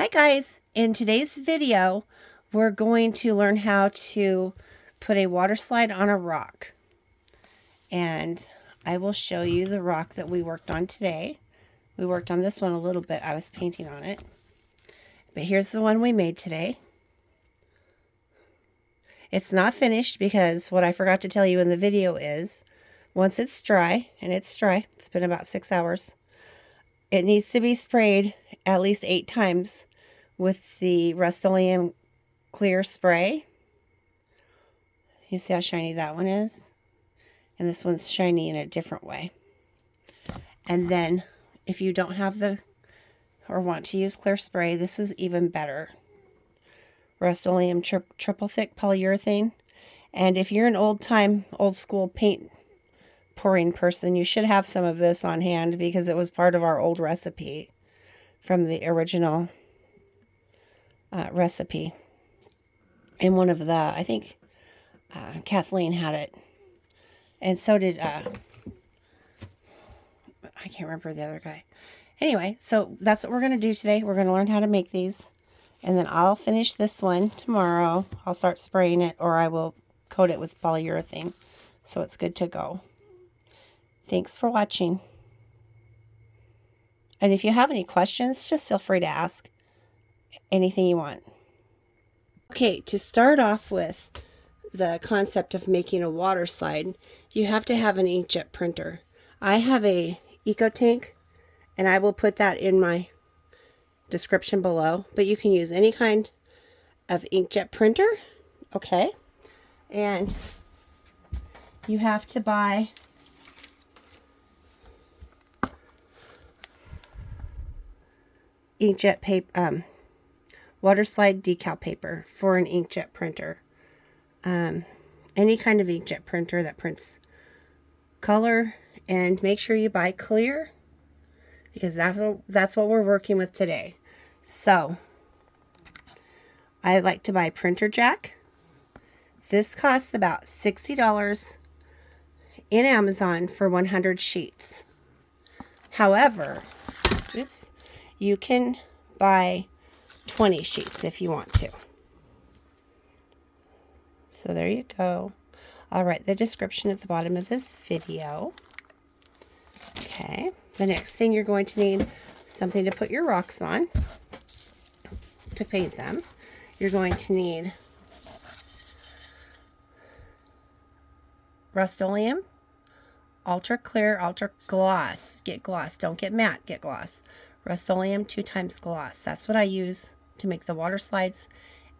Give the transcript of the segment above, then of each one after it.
Hi guys, in today's video we're going to learn how to put a water slide on a rock, and I will show you the rock that we worked on today. We worked on this one a little bit. I was painting on it, but here's the one we made today. It's not finished because what I forgot to tell you in the video is once it's dry, and it's dry, it's been about 6 hours, it needs to be sprayed at least 8 times with the Rust-Oleum clear spray. You see how shiny that one is? And this one's shiny in a different way. And then if you don't have or want to use clear spray, this is even better. Rust-Oleum Triple thick polyurethane. And if you're an old school paint pouring person, you should have some of this on hand because it was part of our old recipe from the original recipe. And one of the, I think Kathleen had it, and so did I can't remember the other guy. Anyway, so that's what we're going to do today. We're going to learn how to make these, and then I'll finish this one tomorrow. I'll start spraying it, or I will coat it with polyurethane so it's good to go. Thanks for watching. And if you have any questions, just feel free to ask anything you want. Okay, to start off with the concept of making a water slide, you have to have an inkjet printer. I have a EcoTank, and I will put that in my description below, but you can use any kind of inkjet printer. Okay, and you have to buy inkjet paper, water slide decal paper for an inkjet printer. Any kind of inkjet printer that prints color, and make sure you buy clear because that's what we're working with today. So I like to buy printer jack. This costs about $60 in Amazon for 100 sheets. However, you can buy 20 sheets if you want to. So there you go. I'll write the description at the bottom of this video. Okay, the next thing you're going to need something to put your rocks on to paint them. You're going to need Rust-Oleum Ultra Clear, Ultra Gloss. Get gloss, don't get matte, get gloss. Rust-Oleum 2x gloss. That's what I use to make the water slides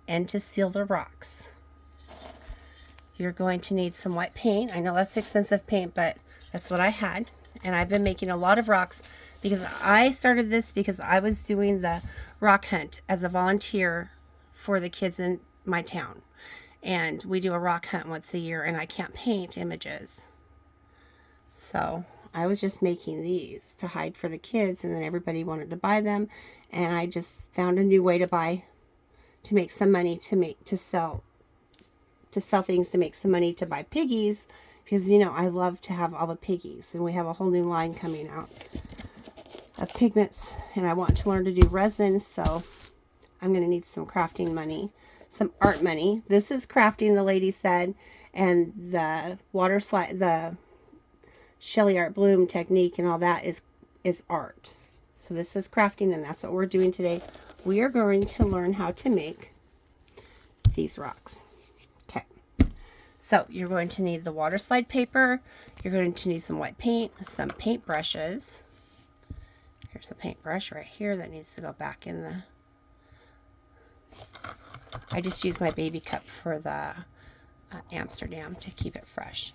and to seal the rocks. You're going to need some white paint. I know that's expensive paint, but that's what I had. And I've been making a lot of rocks because I started this because I was doing the rock hunt as a volunteer for the kids in my town. And we do a rock hunt once a year, and I can't paint images. So I was just making these to hide for the kids, and then everybody wanted to buy them, and I just found a new way to make some money to sell things, to make some money to buy piggies, because you know I love to have all the piggies, and we have a whole new line coming out of pigments, and I want to learn to do resin, so I'm going to need some crafting money, some art money. This is crafting, the lady said, and the water slide, the Shelly Art Bloom technique and all that is art. So this is crafting, and that's what we're doing today. We are going to learn how to make these rocks. Okay, so you're going to need the water slide paper. You're going to need some white paint, some paint brushes. Here's a paintbrush right here that needs to go back in the... I just use my baby cup for the Amsterdam to keep it fresh.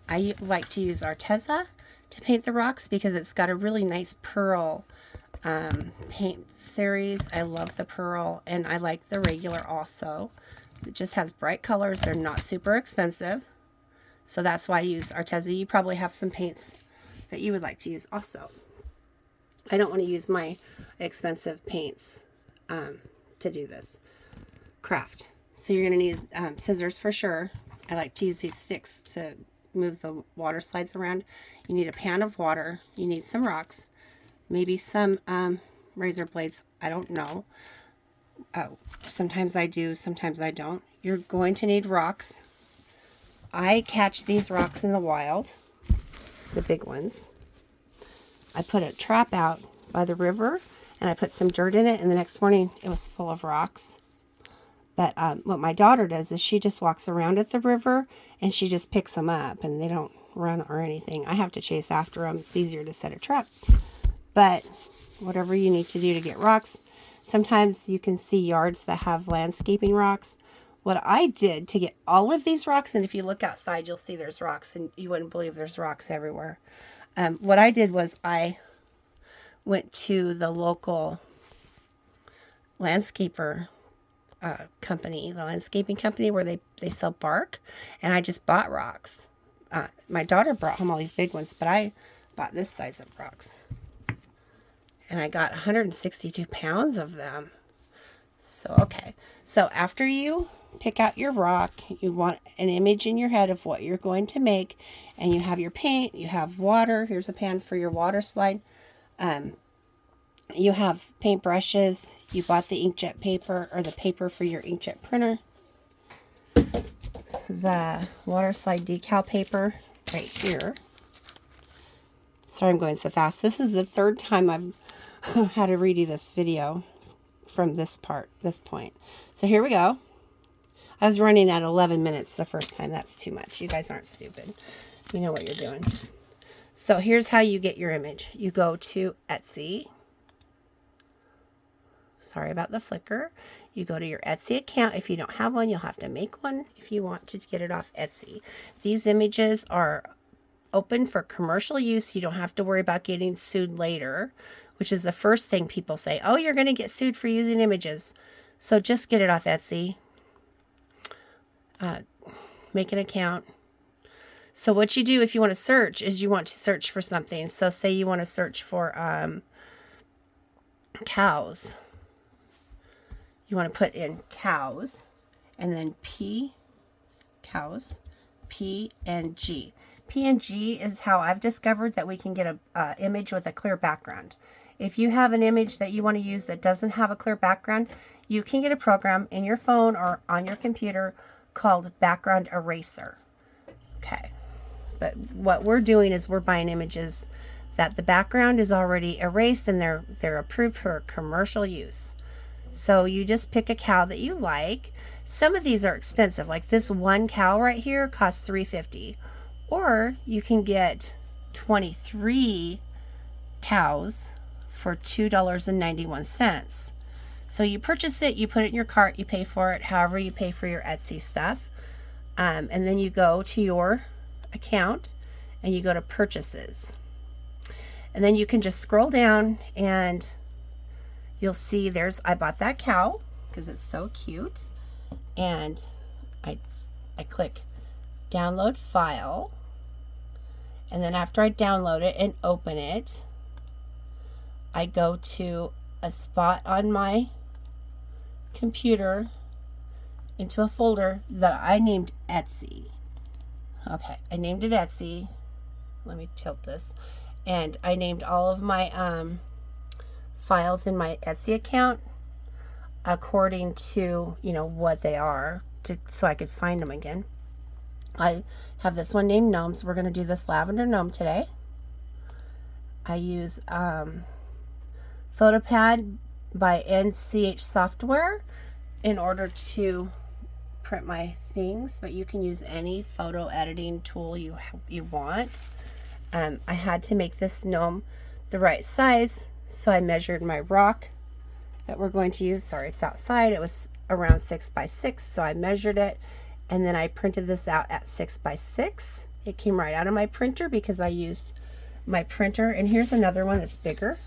I like to use Arteza to paint the rocks because it's got a really nice pearl paint series. I love the pearl, and I like the regular also. It just has bright colors. They're not super expensive, so that's why I use Arteza. You probably have some paints that you would like to use also. I don't want to use my expensive paints to do this craft. So you're going to need scissors for sure. I like to use these sticks to move the water slides around. You need a pan of water. You need some rocks, maybe some razor blades. I don't know. Sometimes I do, sometimes I don't. You're going to need rocks. I catch these rocks in the wild, the big ones. I put a trap out by the river and I put some dirt in it, and the next morning it was full of rocks. But what my daughter does is she just walks around at the river and she just picks them up, and they don't run or anything. I have to chase after them. It's easier to set a trap. But whatever you need to do to get rocks, sometimes you can see yards that have landscaping rocks. What I did to get all of these rocks, and if you look outside, you'll see there's rocks, and you wouldn't believe there's rocks everywhere. What I did was I went to the local landscaper company, the landscaping company where they sell bark, and I just bought rocks. My daughter brought home all these big ones, but I bought this size of rocks. And I got 162 pounds of them. So, okay. So after you pick out your rock, you want an image in your head of what you're going to make, and you have your paint, you have water. Here's a pan for your water slide. You have paint brushes. You bought the inkjet paper, or the paper for your inkjet printer. The water slide decal paper right here. Sorry I'm going so fast. This is the third time I've had to redo this video from this point. So here we go. I was running at 11 minutes the first time. That's too much. You guys aren't stupid. You know what you're doing. So here's how you get your image. You go to Etsy. Sorry about the flicker. You go to your Etsy account. If you don't have one, you'll have to make one if you want to get it off Etsy. These images are open for commercial use. You don't have to worry about getting sued later, which is the first thing people say. Oh, you're going to get sued for using images. So just get it off Etsy. Make an account. So what you do if you want to search is you want to search for something. So say you want to search for cows. You want to put in cows and then P, cows, PNG. PNG is how I've discovered that we can get a image with a clear background. If you have an image that you want to use that doesn't have a clear background, you can get a program in your phone or on your computer called Background Eraser. Okay, but what we're doing is we're buying images that the background is already erased and they're approved for commercial use. So you just pick a cow that you like. Some of these are expensive, like this one cow right here costs $3.50. Or you can get 23 cows for $2.91. So you purchase it, you put it in your cart, you pay for it, however you pay for your Etsy stuff. And then you go to your account and you go to purchases. And then you can just scroll down and you'll see I bought that cow because it's so cute. And I click download file. And then after I download it and open it, I go to a spot on my computer into a folder that I named Etsy. Okay, I named it Etsy. Let me tilt this. And I named all of my files in my Etsy account according to, what they are, so I could find them again. I have this one named Gnomes. We're going to do this lavender gnome today. I use PhotoPad by NCH Software in order to print my things, but you can use any photo editing tool you want. I had to make this gnome the right size, so I measured my rock that we're going to use. Sorry, it's outside. It was around 6 by 6, so I measured it, and then I printed this out at 6 by 6. It came right out of my printer because I used my printer. And here's another one that's bigger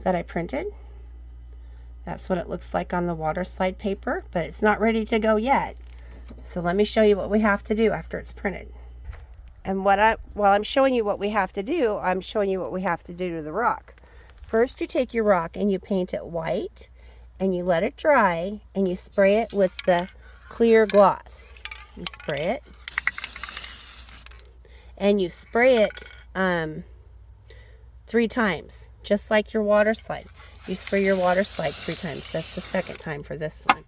that I printed. That's what it looks like on the water slide paper, but it's not ready to go yet. So let me show you what we have to do after it's printed. And while I'm showing you what we have to do, I'm showing you what we have to do to the rock. First, you take your rock and you paint it white, and you let it dry, and you spray it with the clear gloss. You spray it, and you spray it 3 times. just like your water slide. You spray your water slide 3 times. That's the second time for this one.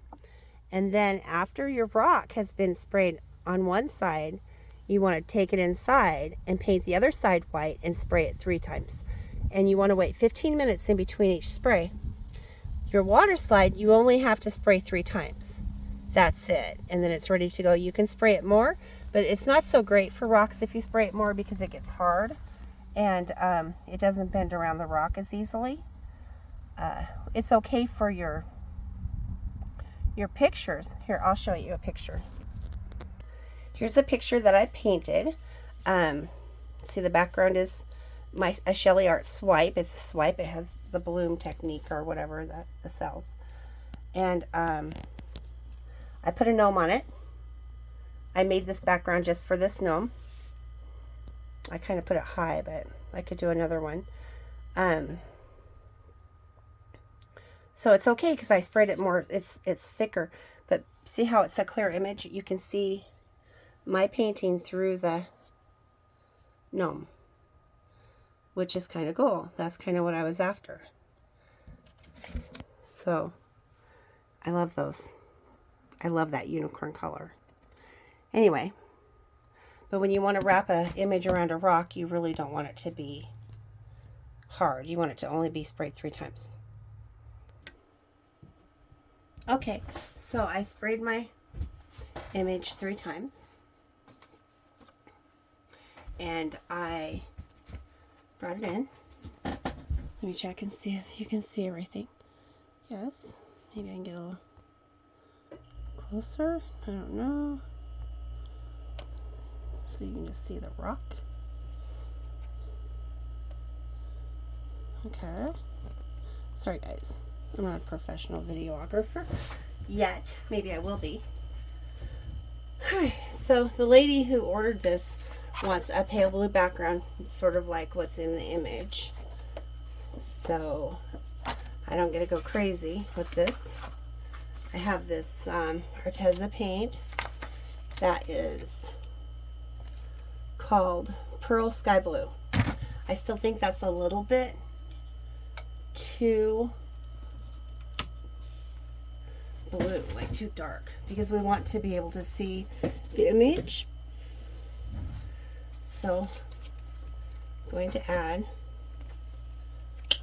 And then after your rock has been sprayed on one side, you want to take it inside and paint the other side white and spray it 3 times. And you want to wait 15 minutes in between each spray. Your water slide, you only have to spray 3 times. That's it. And then it's ready to go. You can spray it more, but it's not so great for rocks if you spray it more because it gets hard and it doesn't bend around the rock as easily. It's okay for your pictures. Here, I'll show you a picture. Here's a picture that I painted. See, the background is a Shelly Art swipe. It's a swipe. It has the bloom technique or whatever that the cells. And I put a gnome on it. I made this background just for this gnome. I kind of put it high, but I could do another one. So it's okay because I sprayed it more. It's thicker, but see how it's a clear image? You can see my painting through the gnome, which is kind of cool. That's kind of what I was after. So I love those. I love that unicorn color. Anyway, but when you want to wrap an image around a rock, you really don't want it to be hard. You want it to only be sprayed 3 times. Okay, so I sprayed my image 3 times. And I brought it in. Let me check and see if you can see everything. Yes, maybe I can get a little closer. I don't know. So you can just see the rock. Okay. Sorry guys, I'm not a professional videographer yet. Maybe I will be. Alright, so the lady who ordered this wants a pale blue background, sort of like what's in the image. So I don't get to go crazy with this. I have this Arteza paint that is called Pearl Sky Blue. I still think that's a little bit too blue, like too dark, because we want to be able to see the image. So I'm going to add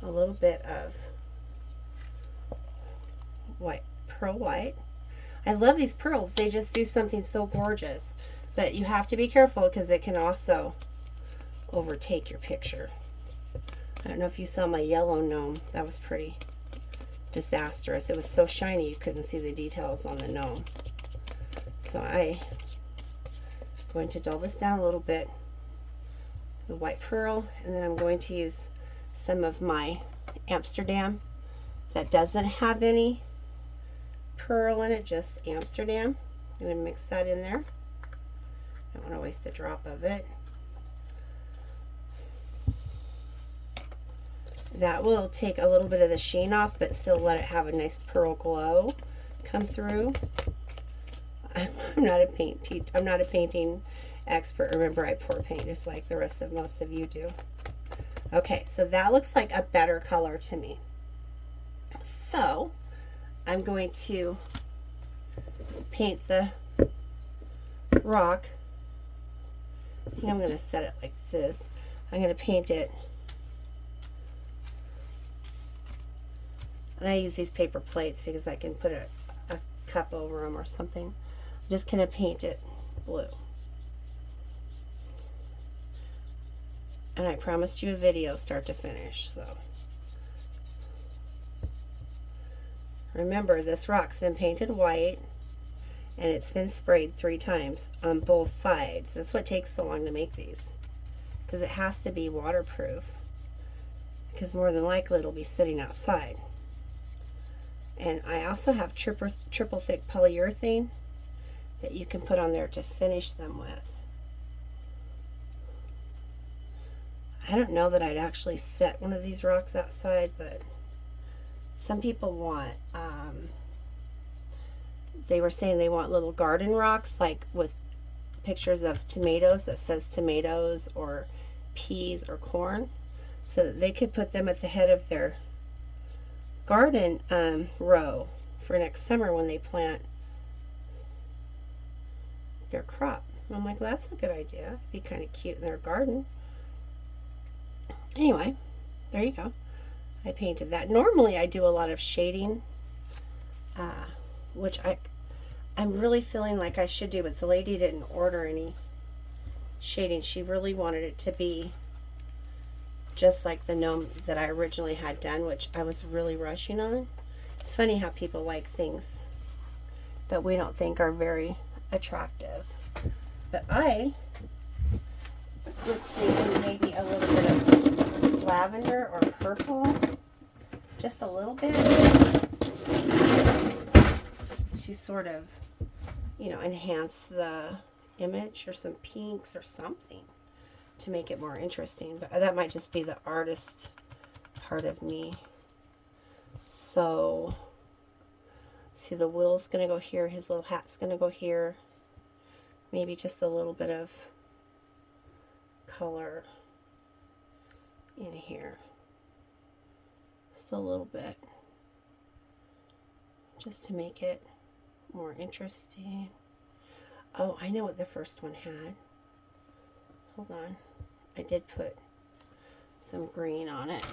a little bit of white, pearl white. I love these pearls. They just do something so gorgeous. But you have to be careful because it can also overtake your picture. I don't know if you saw my yellow gnome. That was pretty disastrous. It was so shiny you couldn't see the details on the gnome. So I'm going to dull this down a little bit, the white pearl, and then I'm going to use some of my Amsterdam that doesn't have any pearl in it, just Amsterdam. I'm going to mix that in there. Don't want to waste a drop of it. That will take a little bit of the sheen off, but still let it have a nice pearl glow come through. I'm not a painting expert. Remember, I pour paint just like the rest of most of you do. Okay, so that looks like a better color to me. So I'm going to paint the rock. I think I'm going to set it like this. I'm going to paint it. And I use these paper plates because I can put a cup over them or something. I'm just going to paint it blue. And I promised you a video start to finish, so. Remember, this rock's been painted white and it's been sprayed 3 times on both sides. That's what takes so long to make these, because it has to be waterproof, because more than likely it'll be sitting outside. And I also have triple thick polyurethane that you can put on there to finish them with. I don't know that I'd actually set one of these rocks outside, but some people want, they were saying they want little garden rocks, like with pictures of tomatoes that says tomatoes or peas or corn. so that they could put them at the head of their garden row for next summer when they plant their crop. I'm like, well, that's a good idea. It'd be kind of cute in their garden. Anyway, there you go. I painted that. Normally I do a lot of shading, which I'm really feeling like I should do, but the lady didn't order any shading. She really wanted it to be just like the gnome that I originally had done, which I was really rushing on. It's funny how people like things that we don't think are very attractive. But I was thinking maybe a little bit of lavender or purple, just a little bit, to sort of, you know, enhance the image, or some pinks or something to make it more interesting. But that might just be the artist part of me. So, see, the Will's going to go here. His little hat's going to go here. Maybe just a little bit of color in here. Just a little bit. Just to make it more interesting. Oh, I know what the first one had. Hold on. I did put some green on it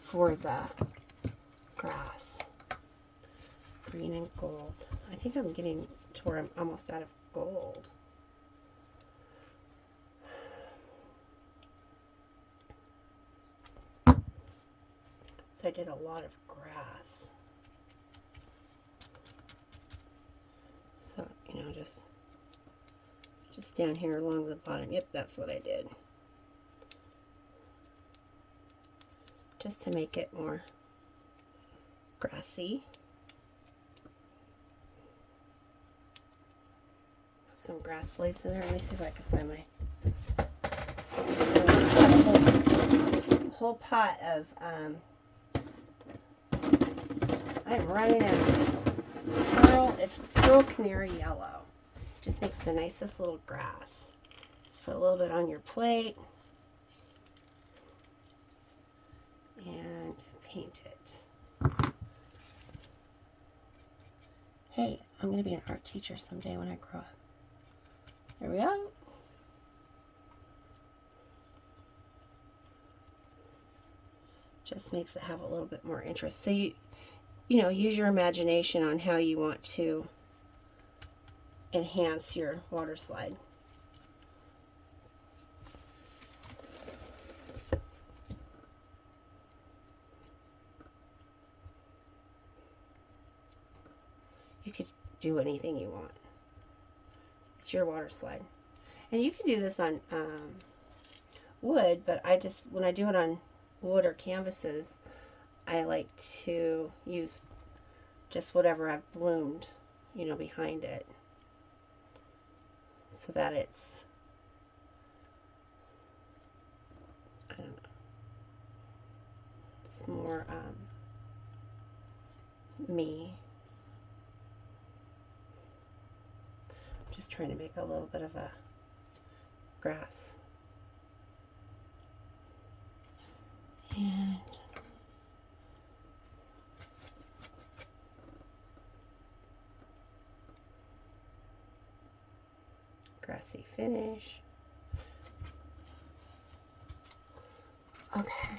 for the grass. Green and gold. I think I'm getting to where I'm almost out of gold. So I did a lot of grass. So, you know, just down here along the bottom. Yep, that's what I did. Just to make it more grassy. Put some grass blades in there. Let me see if I can find my whole pot of I'm running out of pearl. It's pearl canary yellow. Just makes the nicest little grass. Just put a little bit on your plate and paint it. Hey, I'm going to be an art teacher someday when I grow up. There we go. Just makes it have a little bit more interest. So you know, use your imagination on how you want to enhance your water slide. You could do anything you want. It's your water slide. And you can do this on wood, but when I do it on wood or canvases, I like to use just whatever I've bloomed, you know, behind it, so that it's, I don't know, it's more me. I'm just trying to make a little bit of a grass. And grassy finish. Okay,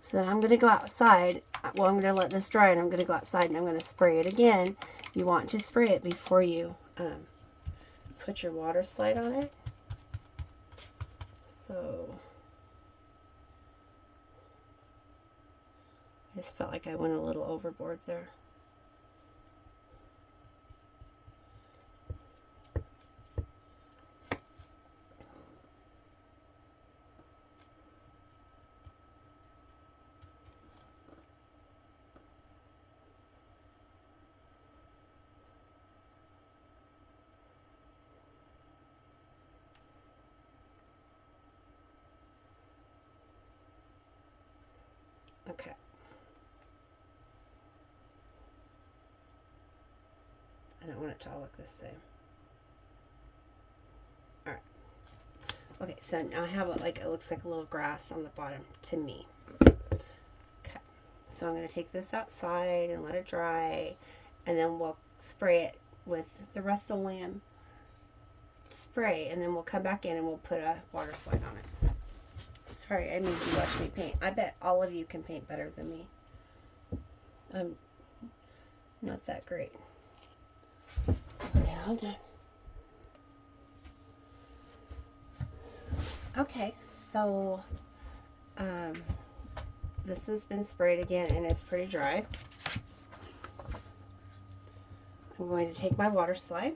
so then I'm going to go outside. Well, I'm going to let this dry, and I'm going to go outside and I'm going to spray it again. You want to spray it before you put your water slide on it. So I just felt like I went a little overboard there. Okay. I don't want it to all look the same. Alright. Okay, so now I have it like, it looks like a little grass on the bottom to me. Okay, so I'm going to take this outside and let it dry, and then we'll spray it with the Rust-Oleum spray, and then we'll come back in and we'll put a water slide on it. Sorry, I made you watch me paint. I bet all of you can paint better than me. I'm not that great. Okay, hold on. Okay, so this has been sprayed again and it's pretty dry. I'm going to take my water slide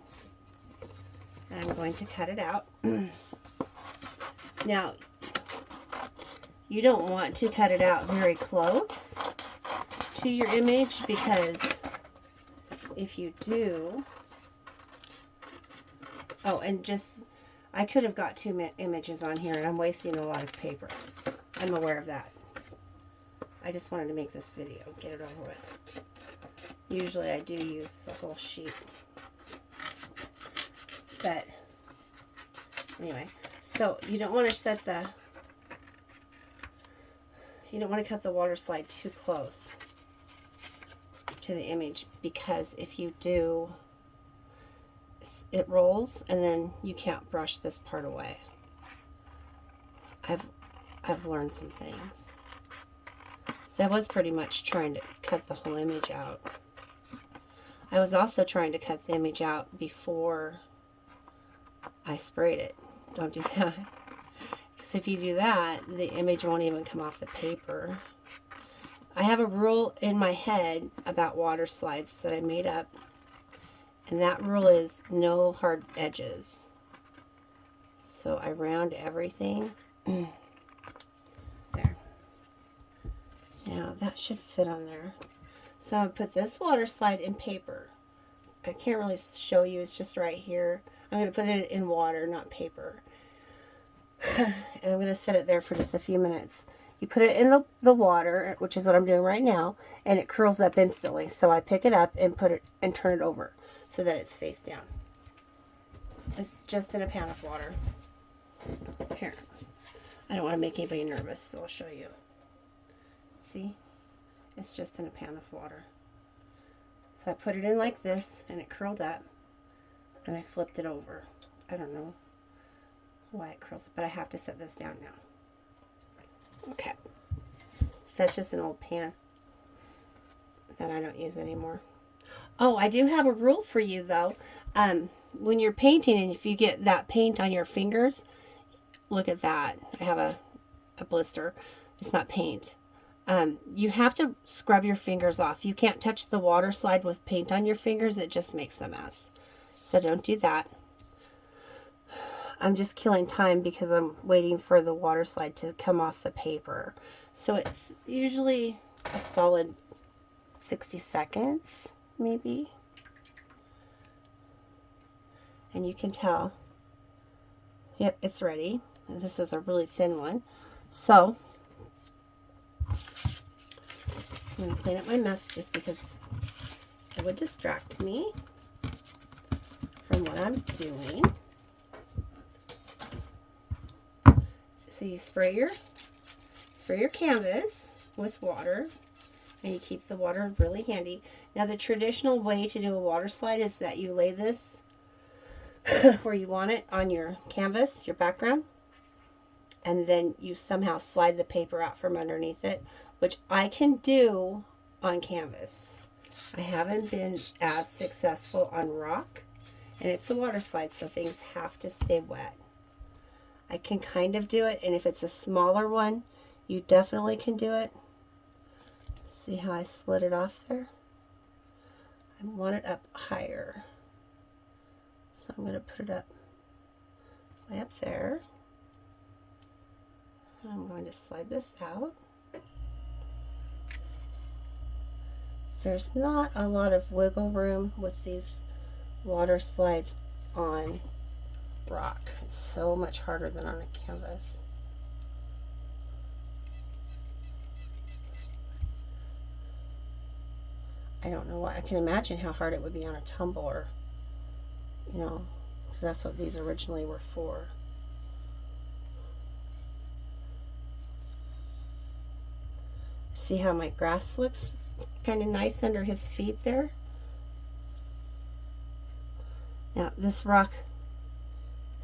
and I'm going to cut it out. Now, you don't want to cut it out very close to your image, because if you do, oh, and just, I could have got two images on here and I'm wasting a lot of paper. I'm aware of that. I just wanted to make this video, get it over with. Usually I do use the whole sheet. But anyway, so you don't want to set the, you don't want to cut the water slide too close to the image, because if you do, it rolls and then you can't brush this part away. I've learned some things. So I was pretty much trying to cut the whole image out. I was also trying to cut the image out before I sprayed it. Don't do that. Because if you do that, the image won't even come off the paper. I have a rule in my head about water slides that I made up. And that rule is no hard edges. So I round everything. There. Now that should fit on there. So I'm going to put this water slide in paper. I can't really show you, it's just right here. I'm going to put it in water, not paper. And I'm going to set it there for just a few minutes. You put it in the water, which is what I'm doing right now, and it curls up instantly. So I pick it up and put it and turn it over so that it's face down. It's just in a pan of water. Here. I don't want to make anybody nervous, so I'll show you. See? It's just in a pan of water. So I put it in like this, and it curled up, and I flipped it over. I don't know why it curls up, but I have to set this down now. Okay. That's just an old pan that I don't use anymore. Oh, I do have a rule for you, though. When you're painting, and if you get that paint on your fingers, look at that. I have a blister. It's not paint. You have to scrub your fingers off. You can't touch the water slide with paint on your fingers. It just makes a mess. So don't do that. I'm just killing time because I'm waiting for the water slide to come off the paper. So it's usually a solid 60 seconds, maybe. And you can tell, yep, it's ready. And this is a really thin one. So I'm going to clean up my mess just because it would distract me from what I'm doing. So you spray your canvas with water, and you keep the water really handy. Now the traditional way to do a water slide is that you lay this where you want it on your canvas, your background, and then you somehow slide the paper out from underneath it, which I can do on canvas. I haven't been as successful on rock, and it's a water slide, so things have to stay wet. I can kind of do it, and if it's a smaller one, you definitely can do it. See how I slid it off there? I want it up higher. So I'm going to put it up way up there. I'm going to slide this out. There's not a lot of wiggle room with these water slides on rock. It's so much harder than on a canvas. I don't know why. I can imagine how hard it would be on a tumbler, you know, because that's what these originally were for. see how my grass looks kind of nice under his feet there? Now this rock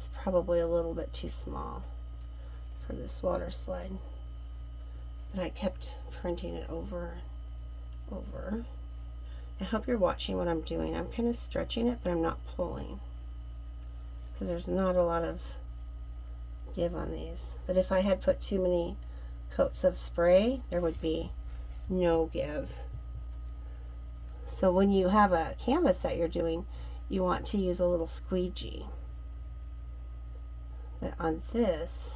is probably a little bit too small for this water slide, but I kept printing it over and over. I hope you're watching what I'm doing. I'm kind of stretching it, but I'm not pulling, because there's not a lot of give on these. But if I had put too many coats of spray, there would be no give. So when you have a canvas that you're doing, you want to use a little squeegee. But on this,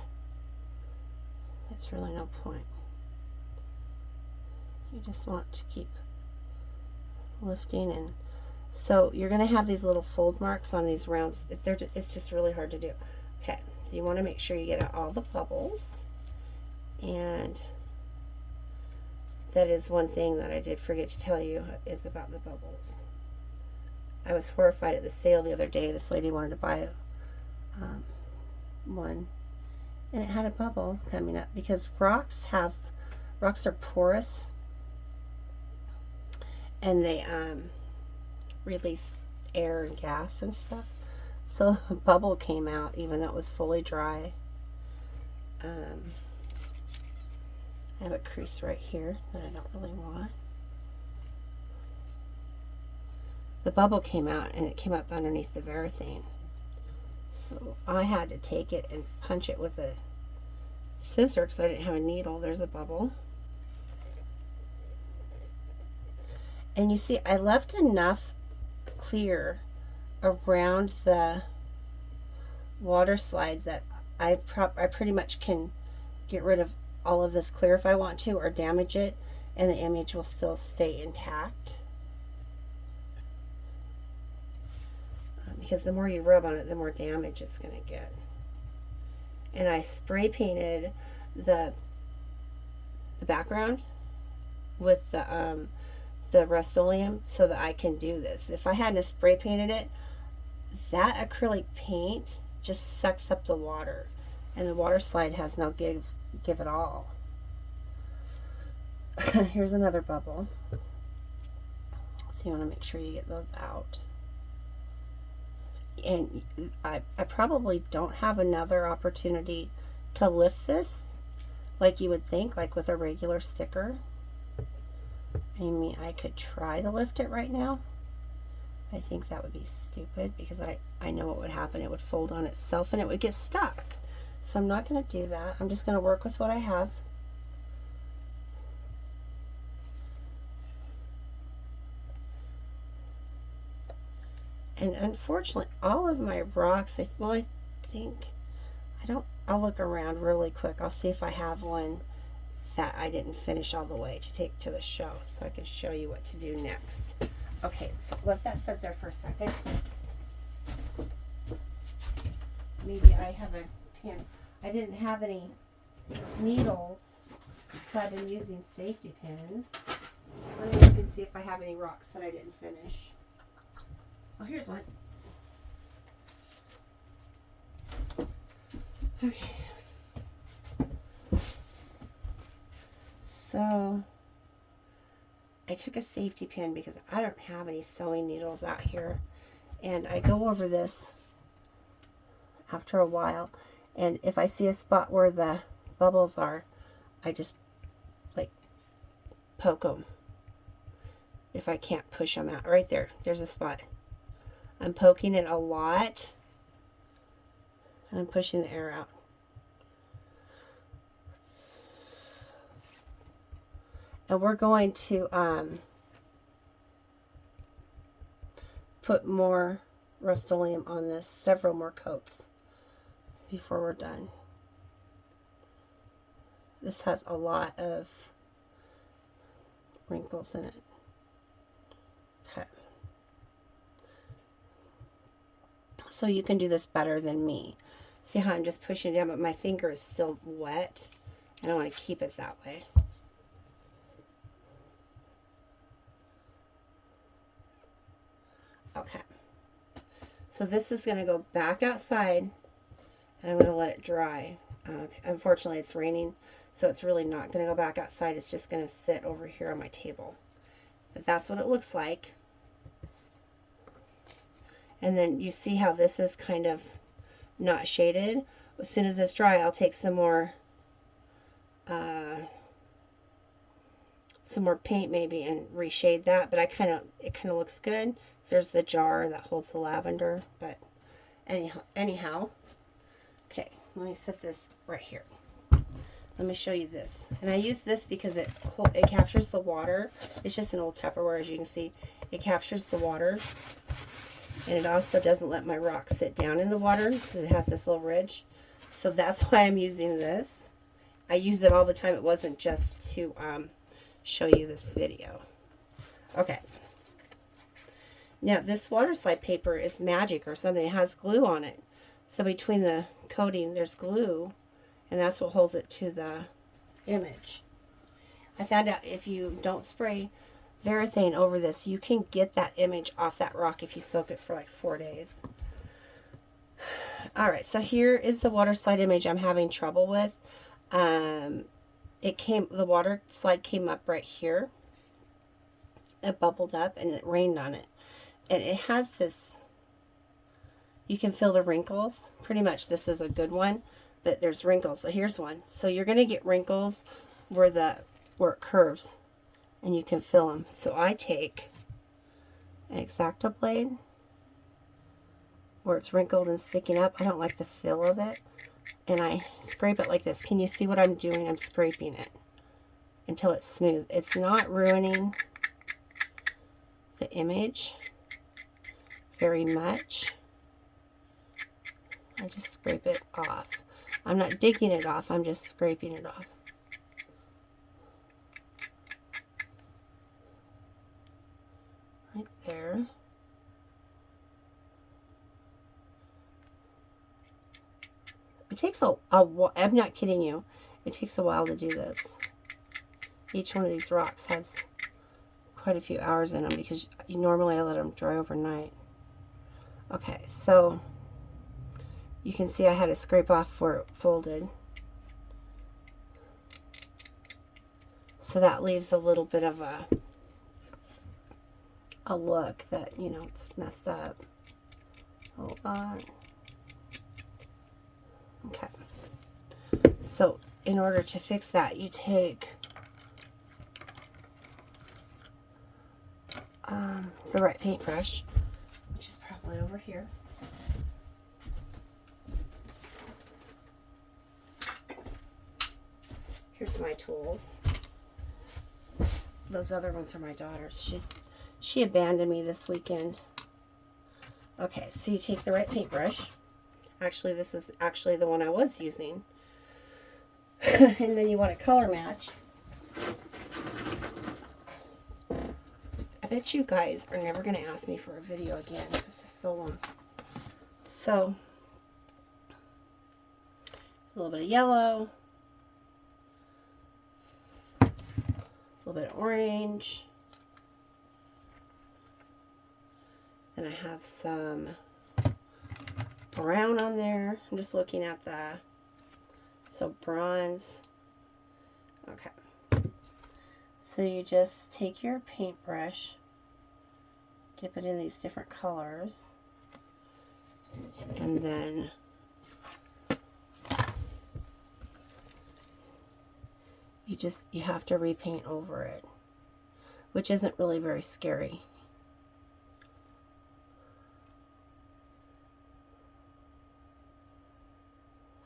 there's really no point. You just want to keep lifting, and so you're going to have these little fold marks on these rounds. It's just really hard to do. Okay, so you want to make sure you get out all the bubbles, and that is one thing that I did forget to tell you is about the bubbles. I was horrified at the sale the other day. This lady wanted to buy one, and it had a bubble coming up because rocks are porous, and they release air and gas and stuff. So a bubble came out even though it was fully dry. I have a crease right here that I don't really want. The bubble came out and it came up underneath the urethane. So I had to take it and punch it with a scissor because I didn't have a needle. There's a bubble. And you see, I left enough clear around the water slide that I pretty much can get rid of all of this clear if I want to, or damage it, and the image will still stay intact. Because the more you rub on it, the more damage it's going to get. And I spray painted the background with the Rust-Oleum so that I can do this. If I hadn't spray painted it, that acrylic paint just sucks up the water, and the water slide has no give at all. Here's another bubble. So you want to make sure you get those out. And I probably don't have another opportunity to lift this like you would think, like with a regular sticker. I mean, I could try to lift it right now. I think that would be stupid because I know what would happen. It would fold on itself and it would get stuck. So I'm not going to do that. I'm just going to work with what I have. And unfortunately, all of my rocks, I think, I'll look around really quick. I'll see if I have one that I didn't finish all the way to take to the show, so I can show you what to do next. Okay, so let that sit there for a second. Maybe I have a pin. I didn't have any needles, so I've been using safety pins. Let me look and see if I have any rocks that I didn't finish. Oh, here's one. Okay. So I took a safety pin because I don't have any sewing needles out here, and I go over this after a while, and if I see a spot where the bubbles are, I just like poke them. If I can't push them out, right there's a spot. I'm poking it a lot, and I'm pushing the air out. And we're going to put more Rust-Oleum on this, several more coats before we're done. This has a lot of wrinkles in it. Okay. So you can do this better than me. See how I'm just pushing it down, but my finger is still wet, and I want to keep it that way. Okay, so this is going to go back outside, and I'm going to let it dry. Unfortunately, it's raining, So it's really not going to go back outside. It's just going to sit over here on my table. But that's what it looks like. And then you see how this is kind of not shaded. As soon as it's dry, I'll take some more paint maybe and reshade that. But it kind of looks good. So there's the jar that holds the lavender. But anyhow, okay, let me set this right here. Let me show you this. And I use this because it captures the water. It's just an old Tupperware, as you can see. It captures the water. And it also doesn't let my rock sit down in the water because it has this little ridge. So that's why I'm using this. I use it all the time. It wasn't just to show you this video. Okay. Now this water slide paper is magic or something. It has glue on it. So between the coating there's glue. And that's what holds it to the image. I found out if you don't spray Varathane over this, you can get that image off that rock if you soak it for like 4 days. Alright, so here is the water slide image I'm having trouble with. The water slide came up right here. It bubbled up and it rained on it. And it has this, you can feel the wrinkles. Pretty much this is a good one. But there's wrinkles. So here's one. So you're going to get wrinkles where it curves. And you can feel them. So I take an X-Acto blade where it's wrinkled and sticking up. I don't like the feel of it. And I scrape it like this. Can you see what I'm doing? I'm scraping it until it's smooth. It's not ruining the image very much. I just scrape it off. I'm not digging it off, I'm just scraping it off. Right there. It takes a while, I'm not kidding you, it takes a while to do this. Each one of these rocks has quite a few hours in them because normally I let them dry overnight. Okay, so you can see I had to scrape off where it folded. So that leaves a little bit of a look that, you know, it's messed up. Hold on. Okay. So in order to fix that, you take the right paintbrush, which is probably over here. Here's my tools. Those other ones are my daughter's. She abandoned me this weekend. Okay, so you take the right paintbrush. Actually, this is actually the one I was using. And then you want to color match. I bet you guys are never going to ask me for a video again. This is so long. So, a little bit of yellow. A little bit of orange. Then I have some brown on there. I'm just looking at so bronze. Okay. So you just take your paintbrush, dip it in these different colors, and then you have to repaint over it, which isn't really very scary.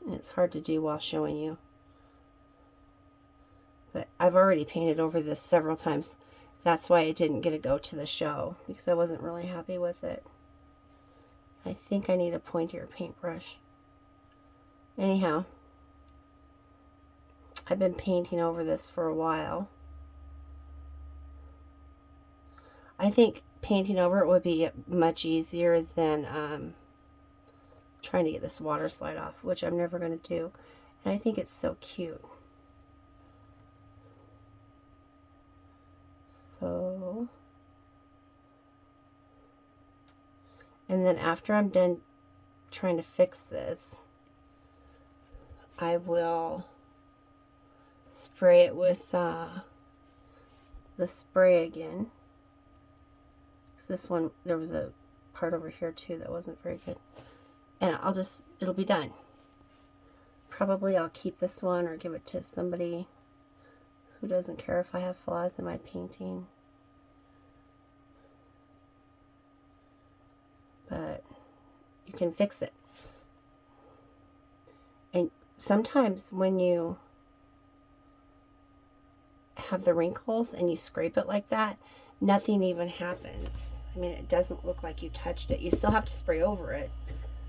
And it's hard to do while showing you. But I've already painted over this several times. That's why it didn't get to go to the show, because I wasn't really happy with it. I think I need a pointier paintbrush. Anyhow, I've been painting over this for a while. I think painting over it would be much easier than trying to get this water slide off, which I'm never going to do. And I think it's so cute. So, and then after I'm done trying to fix this, I will spray it with the spray again. So this one, there was a part over here too that wasn't very good. And it'll be done. Probably I'll keep this one or give it to somebody who doesn't care if I have flaws in my painting. But you can fix it. And sometimes when you have the wrinkles and you scrape it like that, nothing even happens. I mean, it doesn't look like you touched it. You still have to spray over it,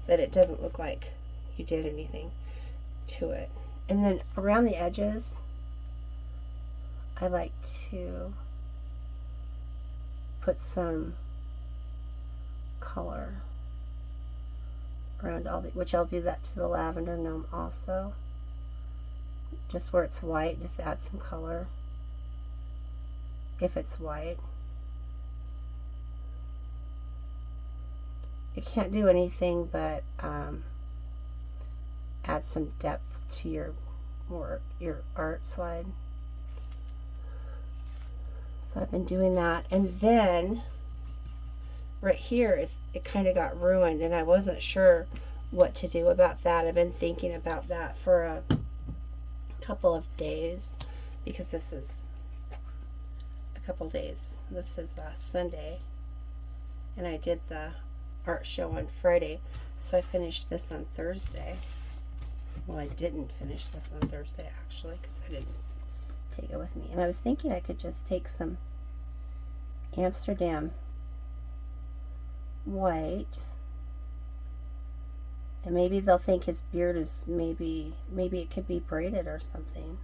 but it doesn't look like you did anything to it. And then around the edges, I like to put some color around all the, which I'll do that to the lavender gnome also. Just where it's white, just add some color if it's white. You can't do anything but add some depth to your art slide. So I've been doing that, and then right here it kind of got ruined, and I wasn't sure what to do about that. I've been thinking about that for a couple of days, because this is a couple days. This is Sunday, and I did the art show on Friday, so I finished this on Thursday. Well, I didn't finish this on Thursday actually, because I didn't take it with me. And I was thinking I could just take some Amsterdam white, and maybe they'll think his beard is maybe it could be braided or something.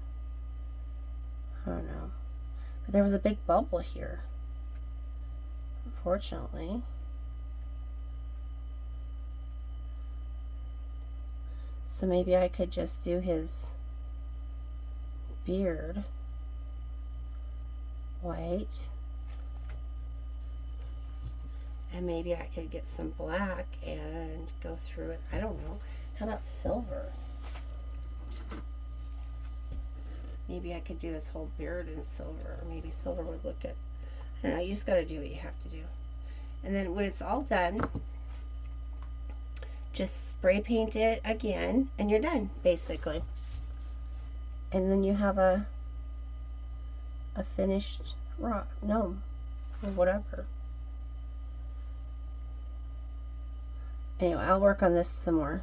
I don't know. But there was a big bubble here, unfortunately. So maybe I could just do his beard white, and maybe I could get some black and go through it. I don't know. How about silver? Maybe I could do his whole beard in silver, or maybe silver would look good. I don't know. You just got to do what you have to do. And then when it's all done, just spray paint it again, and you're done, basically. And then you have a finished rock gnome, or whatever. Anyway, I'll work on this some more.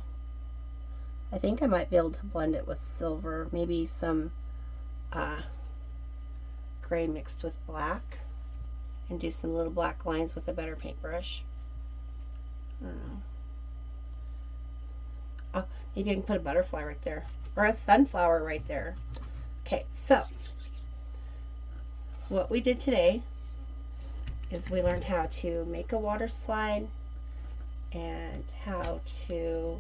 I think I might be able to blend it with silver, maybe some gray mixed with black, and do some little black lines with a better paintbrush. I don't know. Oh, maybe I can put a butterfly right there, or a sunflower right there. Okay, so what we did today is we learned how to make a water slide and how to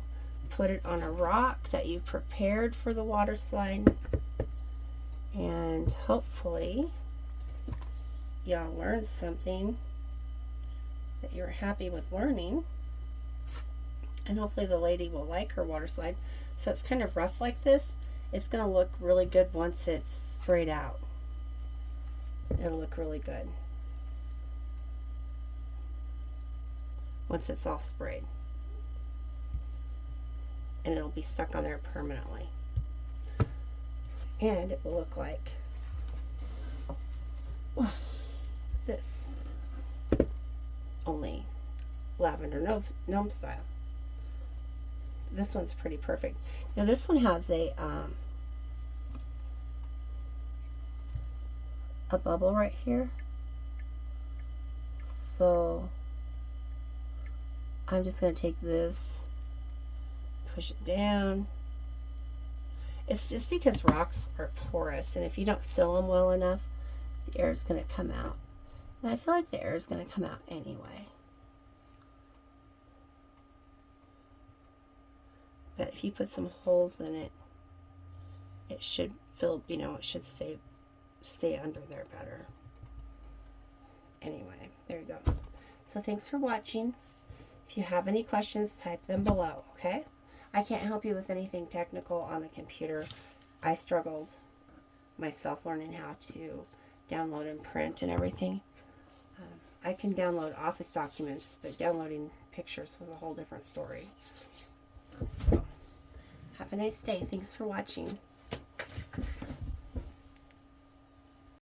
put it on a rock that you prepared for the water slide. And hopefully y'all learned something that you're happy with learning. And hopefully the lady will like her water slide. So it's kind of rough like this. It's going to look really good once it's sprayed out. It'll look really good once it's all sprayed. And it'll be stuck on there permanently. And it will look like this. Only lavender gnome style. This one's pretty perfect. Now this one has a bubble right here. So I'm just going to take this, push it down. It's just because rocks are porous, and if you don't seal them well enough, the air is going to come out. And I feel like the air is going to come out anyway. But if you put some holes in it, it should fill, it should stay under there better. Anyway, there you go. So thanks for watching. If you have any questions, type them below, okay? I can't help you with anything technical on the computer. I struggled myself learning how to download and print and everything. I can download Office documents, but downloading pictures was a whole different story. So, have a nice day. Thanks for watching.